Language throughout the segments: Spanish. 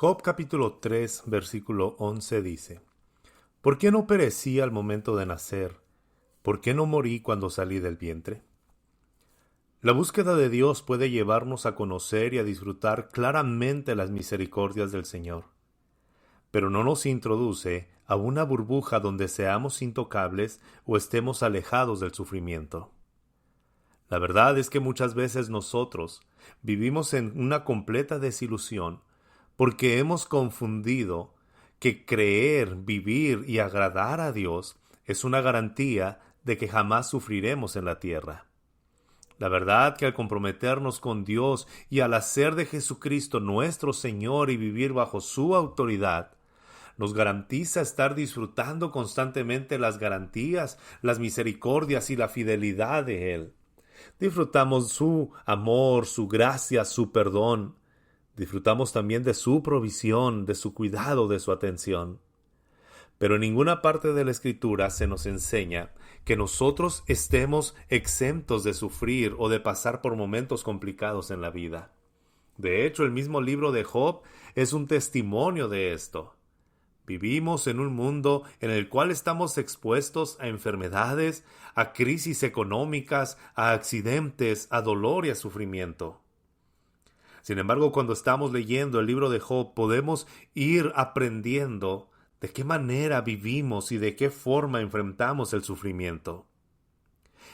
Job capítulo 3, versículo 11 dice: ¿Por qué no perecí al momento de nacer? ¿Por qué no morí cuando salí del vientre? La búsqueda de Dios puede llevarnos a conocer y a disfrutar claramente las misericordias del Señor, pero no nos introduce a una burbuja donde seamos intocables o estemos alejados del sufrimiento. La verdad es que muchas veces nosotros vivimos en una completa desilusión porque hemos confundido que creer, vivir y agradar a Dios es una garantía de que jamás sufriremos en la tierra. La verdad que al comprometernos con Dios y al hacer de Jesucristo nuestro Señor y vivir bajo su autoridad, nos garantiza estar disfrutando constantemente las garantías, las misericordias y la fidelidad de Él. Disfrutamos su amor, su gracia, su perdón. Disfrutamos también de su provisión, de su cuidado, de su atención. Pero en ninguna parte de la Escritura se nos enseña que nosotros estemos exentos de sufrir o de pasar por momentos complicados en la vida. De hecho, el mismo libro de Job es un testimonio de esto. Vivimos en un mundo en el cual estamos expuestos a enfermedades, a crisis económicas, a accidentes, a dolor y a sufrimiento. Sin embargo, cuando estamos leyendo el libro de Job, podemos ir aprendiendo de qué manera vivimos y de qué forma enfrentamos el sufrimiento.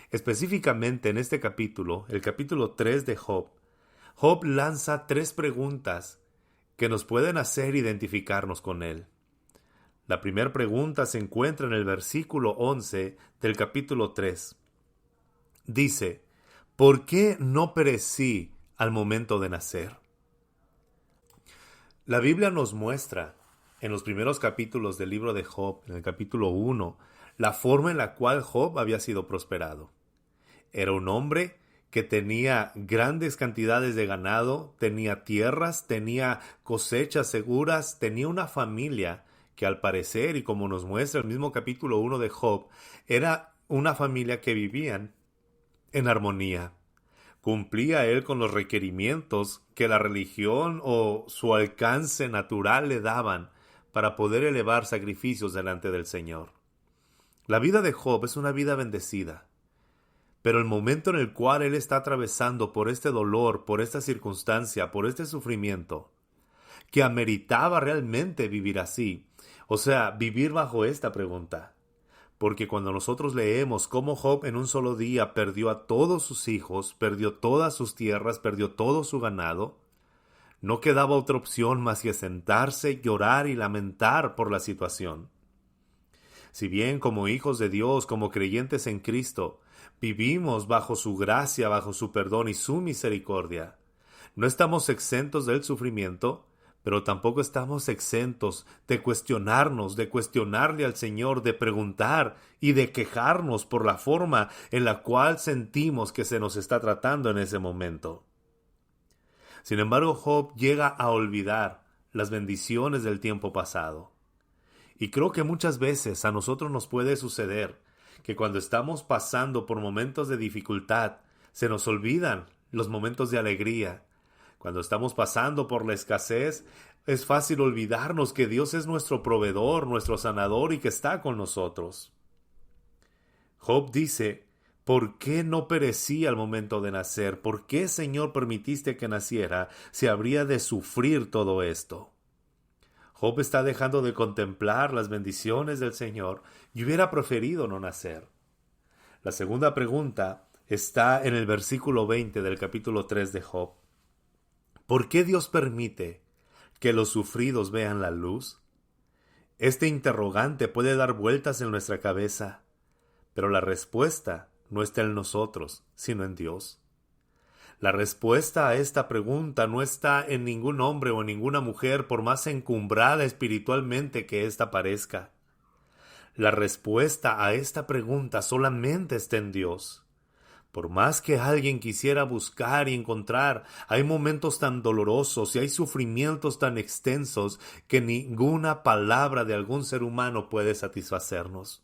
Específicamente en este capítulo, el capítulo 3 de Job, Job lanza 3 preguntas que nos pueden hacer identificarnos con él. La primera pregunta se encuentra en el versículo 11 del capítulo 3. Dice: ¿por qué no perecí al momento de nacer? La Biblia nos muestra en los primeros capítulos del libro de Job, en el capítulo 1, la forma en la cual Job había sido prosperado. Era un hombre que tenía grandes cantidades de ganado, tenía tierras, tenía cosechas seguras, tenía una familia que al parecer, y como nos muestra el mismo capítulo 1 de Job, era una familia que vivían en armonía. ¿Cumplía él con los requerimientos que la religión o su alcance natural le daban para poder elevar sacrificios delante del Señor? La vida de Job es una vida bendecida, pero el momento en el cual él está atravesando por este dolor, por esta circunstancia, por este sufrimiento, que ameritaba realmente vivir así, o sea, vivir bajo esta pregunta. Porque cuando nosotros leemos cómo Job en un solo día perdió a todos sus hijos, perdió todas sus tierras, perdió todo su ganado, no quedaba otra opción más que sentarse, llorar y lamentar por la situación. Si bien como hijos de Dios, como creyentes en Cristo, vivimos bajo su gracia, bajo su perdón y su misericordia, no estamos exentos del sufrimiento, pero tampoco estamos exentos de cuestionarnos, de cuestionarle al Señor, de preguntar y de quejarnos por la forma en la cual sentimos que se nos está tratando en ese momento. Sin embargo, Job llega a olvidar las bendiciones del tiempo pasado. Y creo que muchas veces a nosotros nos puede suceder que cuando estamos pasando por momentos de dificultad, se nos olvidan los momentos de alegría. Cuando estamos pasando por la escasez, es fácil olvidarnos que Dios es nuestro proveedor, nuestro sanador y que está con nosotros. Job dice: ¿por qué no perecí al momento de nacer? ¿Por qué, Señor, permitiste que naciera si habría de sufrir todo esto? Job está dejando de contemplar las bendiciones del Señor y hubiera preferido no nacer. La segunda pregunta está en el versículo 20 del capítulo 3 de Job. ¿Por qué Dios permite que los sufridos vean la luz? Este interrogante puede dar vueltas en nuestra cabeza, pero la respuesta no está en nosotros, sino en Dios. La respuesta a esta pregunta no está en ningún hombre o en ninguna mujer, por más encumbrada espiritualmente que ésta parezca. La respuesta a esta pregunta solamente está en Dios. Por más que alguien quisiera buscar y encontrar, hay momentos tan dolorosos y hay sufrimientos tan extensos que ninguna palabra de algún ser humano puede satisfacernos.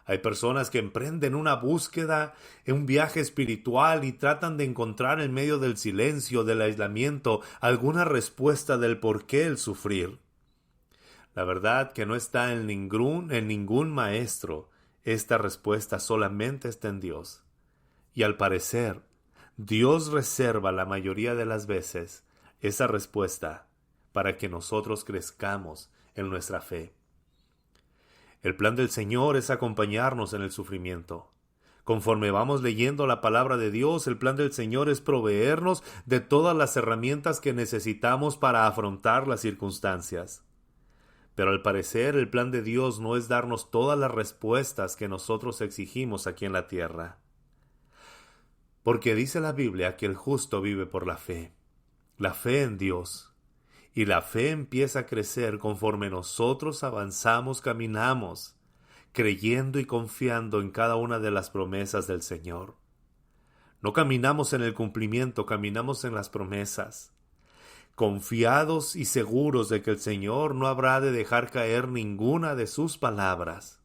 Hay personas que emprenden una búsqueda, un viaje espiritual y tratan de encontrar en medio del silencio, del aislamiento, alguna respuesta del por qué el sufrir. La verdad que no está en ningún maestro. Esta respuesta solamente está en Dios. Y al parecer, Dios reserva la mayoría de las veces esa respuesta para que nosotros crezcamos en nuestra fe. El plan del Señor es acompañarnos en el sufrimiento. Conforme vamos leyendo la palabra de Dios, el plan del Señor es proveernos de todas las herramientas que necesitamos para afrontar las circunstancias. Pero al parecer el plan de Dios no es darnos todas las respuestas que nosotros exigimos aquí en la tierra. Porque dice la Biblia que el justo vive por la fe en Dios. Y la fe empieza a crecer conforme nosotros avanzamos, caminamos, creyendo y confiando en cada una de las promesas del Señor. No caminamos en el cumplimiento, caminamos en las promesas, confiados y seguros de que el Señor no habrá de dejar caer ninguna de sus palabras.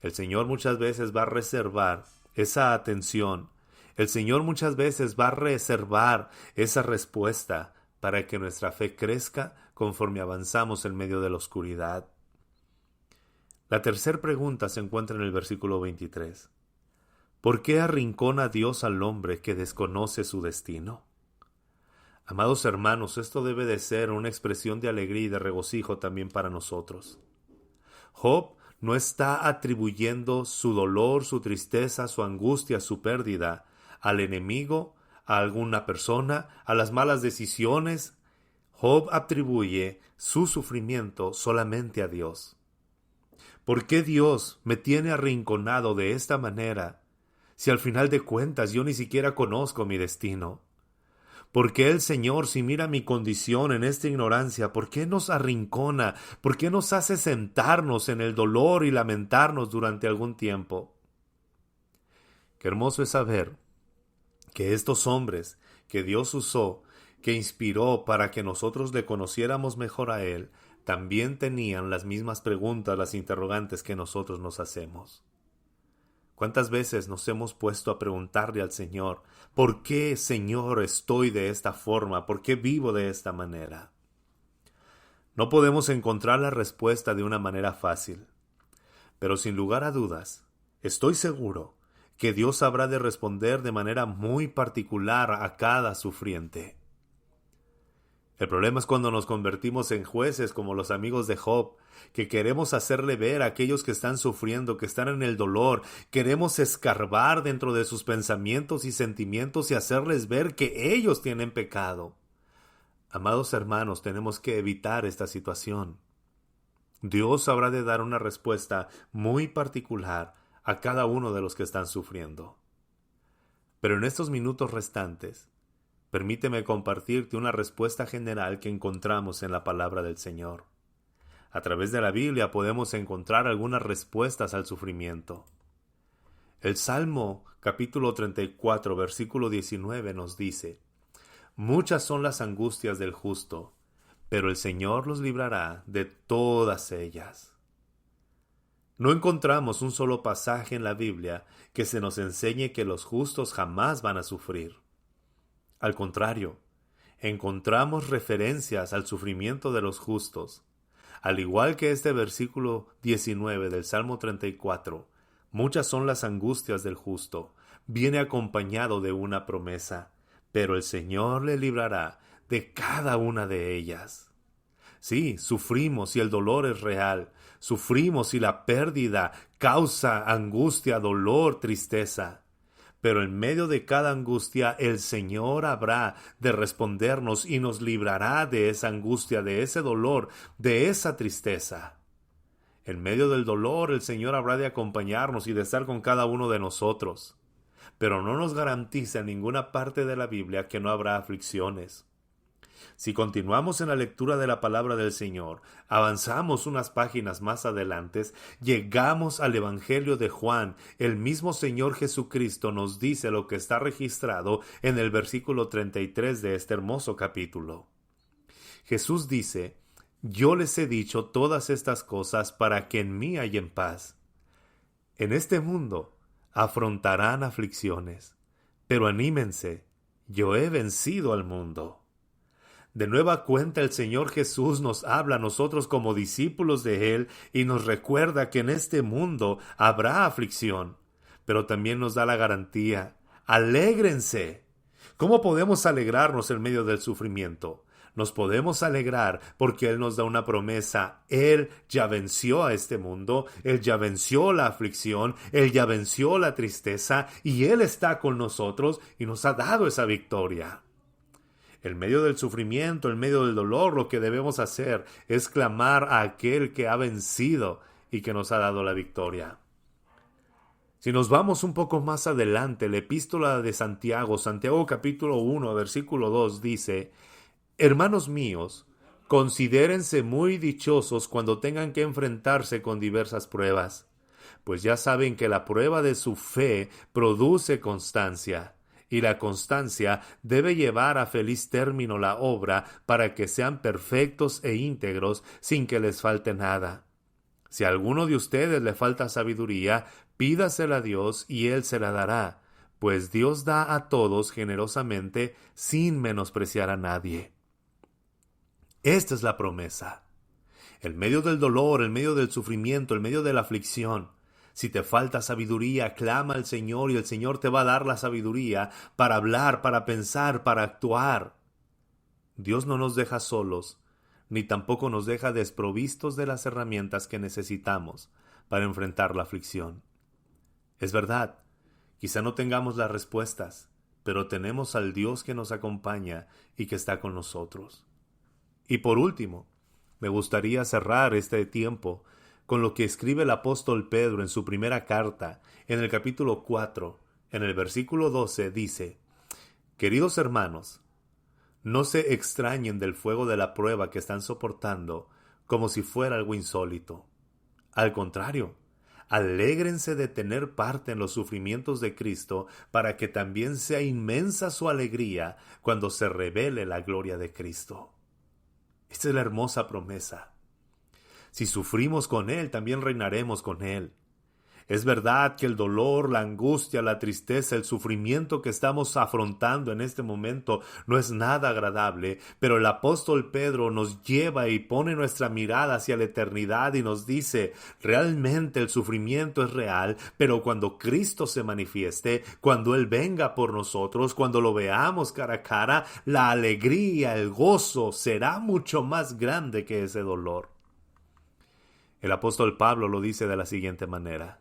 El Señor muchas veces va a reservar esa atención. El Señor muchas veces va a reservar esa respuesta para que nuestra fe crezca conforme avanzamos en medio de la oscuridad. La tercera pregunta se encuentra en el versículo 23. ¿Por qué arrincona Dios al hombre que desconoce su destino? Amados hermanos, esto debe de ser una expresión de alegría y de regocijo también para nosotros. Job no está atribuyendo su dolor, su tristeza, su angustia, su pérdida al enemigo, a alguna persona, a las malas decisiones. Job atribuye su sufrimiento solamente a Dios. ¿Por qué Dios me tiene arrinconado de esta manera, si al final de cuentas yo ni siquiera conozco mi destino? ¿Por qué el Señor, si mira mi condición en esta ignorancia, por qué nos arrincona? ¿Por qué nos hace sentarnos en el dolor y lamentarnos durante algún tiempo? Qué hermoso es saber que estos hombres que Dios usó, que inspiró para que nosotros le conociéramos mejor a Él, también tenían las mismas preguntas, las interrogantes que nosotros nos hacemos. ¿Cuántas veces nos hemos puesto a preguntarle al Señor, ¿por qué, Señor, estoy de esta forma? ¿Por qué vivo de esta manera? No podemos encontrar la respuesta de una manera fácil, pero sin lugar a dudas, estoy seguro que Dios habrá de responder de manera muy particular a cada sufriente. El problema es cuando nos convertimos en jueces como los amigos de Job, que queremos hacerle ver a aquellos que están sufriendo, que están en el dolor, queremos escarbar dentro de sus pensamientos y sentimientos y hacerles ver que ellos tienen pecado. Amados hermanos, tenemos que evitar esta situación. Dios habrá de dar una respuesta muy particular a cada uno de los que están sufriendo. Pero en estos minutos restantes, permíteme compartirte una respuesta general que encontramos en la palabra del Señor. A través de la Biblia podemos encontrar algunas respuestas al sufrimiento. El Salmo capítulo 34, versículo 19 nos dice: Muchas son las angustias del justo, pero el Señor los librará de todas ellas. No encontramos un solo pasaje en la Biblia que se nos enseñe que los justos jamás van a sufrir. Al contrario, encontramos referencias al sufrimiento de los justos. Al igual que este versículo 19 del Salmo 34, muchas son las angustias del justo, viene acompañado de una promesa, pero el Señor le librará de cada una de ellas. Sí, sufrimos y el dolor es real, sufrimos y la pérdida causa angustia, dolor, tristeza. Pero en medio de cada angustia el Señor habrá de respondernos y nos librará de esa angustia, de ese dolor, de esa tristeza. En medio del dolor el Señor habrá de acompañarnos y de estar con cada uno de nosotros. Pero no nos garantiza en ninguna parte de la Biblia que no habrá aflicciones. Si continuamos en la lectura de la palabra del Señor, avanzamos unas páginas más adelante, llegamos al Evangelio de Juan. El mismo Señor Jesucristo nos dice lo que está registrado en el versículo 33 de este hermoso capítulo. Jesús dice: Yo les he dicho todas estas cosas para que en mí hayan paz. En este mundo afrontarán aflicciones, pero anímense, yo he vencido al mundo. De nueva cuenta el Señor Jesús nos habla a nosotros como discípulos de Él y nos recuerda que en este mundo habrá aflicción, pero también nos da la garantía: alégrense. ¿Cómo podemos alegrarnos en medio del sufrimiento? Nos podemos alegrar porque Él nos da una promesa. Él ya venció a este mundo, Él ya venció la aflicción, Él ya venció la tristeza y Él está con nosotros y nos ha dado esa victoria. En medio del sufrimiento, en medio del dolor, lo que debemos hacer es clamar a aquel que ha vencido y que nos ha dado la victoria. Si nos vamos un poco más adelante, la epístola de Santiago, Santiago capítulo 1, versículo 2 dice: Hermanos míos, considérense muy dichosos cuando tengan que enfrentarse con diversas pruebas, pues ya saben que la prueba de su fe produce constancia, y la constancia debe llevar a feliz término la obra para que sean perfectos e íntegros sin que les falte nada. Si a alguno de ustedes le falta sabiduría, pídasela a Dios y Él se la dará, pues Dios da a todos generosamente sin menospreciar a nadie. Esta es la promesa. En medio del dolor, en medio del sufrimiento, en medio de la aflicción, si te falta sabiduría, clama al Señor y el Señor te va a dar la sabiduría para hablar, para pensar, para actuar. Dios no nos deja solos, ni tampoco nos deja desprovistos de las herramientas que necesitamos para enfrentar la aflicción. Es verdad, quizá no tengamos las respuestas, pero tenemos al Dios que nos acompaña y que está con nosotros. Y por último, me gustaría cerrar este tiempo con lo que escribe el apóstol Pedro en su primera carta, en el capítulo 4, en el versículo 12, dice: Queridos hermanos, no se extrañen del fuego de la prueba que están soportando como si fuera algo insólito. Al contrario, alégrense de tener parte en los sufrimientos de Cristo para que también sea inmensa su alegría cuando se revele la gloria de Cristo. Esta es la hermosa promesa. Si sufrimos con Él, también reinaremos con Él. Es verdad que el dolor, la angustia, la tristeza, el sufrimiento que estamos afrontando en este momento no es nada agradable, pero el apóstol Pedro nos lleva y pone nuestra mirada hacia la eternidad y nos dice: realmente el sufrimiento es real, pero cuando Cristo se manifieste, cuando Él venga por nosotros, cuando lo veamos cara a cara, la alegría, el gozo será mucho más grande que ese dolor. El apóstol Pablo lo dice de la siguiente manera: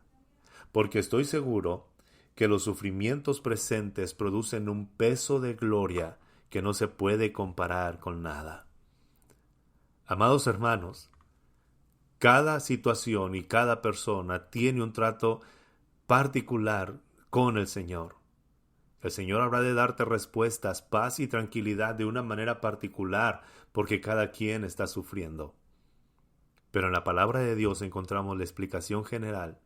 porque estoy seguro que los sufrimientos presentes producen un peso de gloria que no se puede comparar con nada. Amados hermanos, cada situación y cada persona tiene un trato particular con el Señor. El Señor habrá de darte respuestas, paz y tranquilidad de una manera particular, porque cada quien está sufriendo. Pero en la palabra de Dios encontramos la explicación general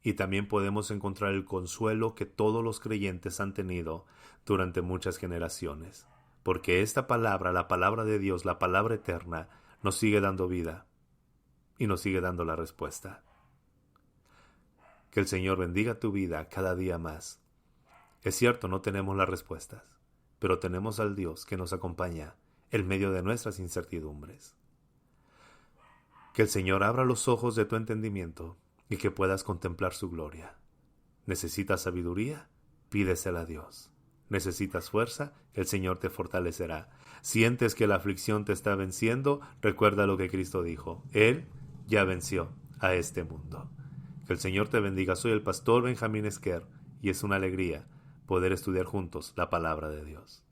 y también podemos encontrar el consuelo que todos los creyentes han tenido durante muchas generaciones. Porque esta palabra, la palabra de Dios, la palabra eterna, nos sigue dando vida y nos sigue dando la respuesta. Que el Señor bendiga tu vida cada día más. Es cierto, no tenemos las respuestas, pero tenemos al Dios que nos acompaña en medio de nuestras incertidumbres. Que el Señor abra los ojos de tu entendimiento y que puedas contemplar su gloria. ¿Necesitas sabiduría? Pídesela a Dios. ¿Necesitas fuerza? El Señor te fortalecerá. ¿Sientes que la aflicción te está venciendo? Recuerda lo que Cristo dijo: Él ya venció a este mundo. Que el Señor te bendiga. Soy el pastor Benjamín Esquer y es una alegría poder estudiar juntos la palabra de Dios.